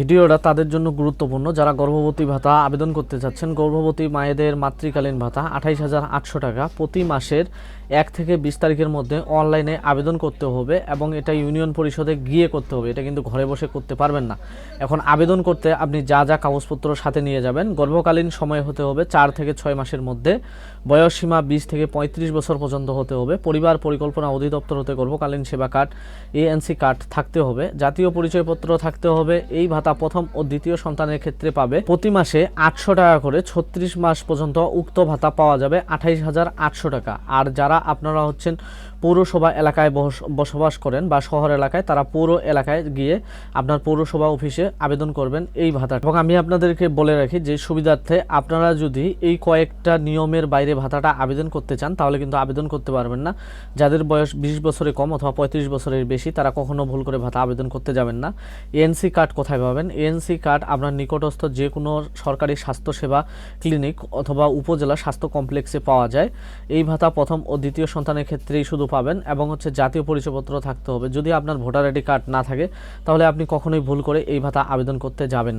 ভিডিওটা তাদের জন্য গুরুত্বপূর্ণ যারা গর্ভবতী ভাতা আবেদন করতে চাচ্ছেন। গর্ভবতী মায়েদের মাতৃকালীন ভাতা 28,800 টাকা প্রতি মাসের 1 থেকে 20 তারিখের মধ্যে অনলাইনে আবেদন করতে হবে এবং এটা ইউনিয়ন পরিষদে গিয়ে করতে হবে। এটা কিন্তু ঘরে বসে করতে পারবেন না। এখন আবেদন করতে আপনি যা যা কাগজপত্র সাথে নিয়ে যাবেন, গর্ভকালীন সময় হতে হবে 4 থেকে 6 মাসের মধ্যে, বয়স সীমা 20 থেকে 35 বছর পর্যন্ত হতে হবে, পরিবার পরিকল্পনা অধিদপ্তর হতে গর্ভকালীন সেবা কার্ড এএনসি কার্ড থাকতে হবে, জাতীয় পরিচয়পত্র থাকতে হবে। এই ভাতা প্রথম ও দ্বিতীয় সন্তানের ক্ষেত্রে পাবে। প্রতি মাসে 800 টাকা করে 36 মাস পর্যন্ত উক্ত ভাতা পাওয়া যাবে 28,800 টাকা। আর যারা আপনারা হচ্ছেন পৌরসভা এলাকায় বসবাস করেন বা শহর এলাকায়, তারা পৌর এলাকায় গিয়ে আপনার পৌরসভা অফিসে আবেদন করবেন এই ভাতা। এবং আমি আপনাদেরকে বলে রাখি যে সুবিধার্থে আপনারা যদি এই কয়েকটা নিয়মের বাইরে ভাতাটা আবেদন করতে চান তাহলে কিন্তু আবেদন করতে পারবেন না। যাদের বয়স 20 বছরের কম অথবা 35 বছরের বেশি তারা কখনো ভুল করে ভাতা আবেদন করতে যাবেন না। এএনসি কার্ড কোথায় পাবেন? এএনসি কার্ড আপনার নিকটস্থ যে কোনো সরকারি স্বাস্থ্যসেবা ক্লিনিক অথবা উপজেলা স্বাস্থ্য কমপ্লেক্সে পাওয়া যায়। এই ভাতা প্রথম ও দ্বিতীয় সন্তানের ক্ষেত্রেই শুধু পাবেন এবং জাতীয় পরিচয়পত্র থাকতে হবে। যদি আপনার ভোটার আইডি কার্ড না থাকে তাহলে আপনি কখনোই ভুল করে এই ভাতা আবেদন করতে যাবেন না।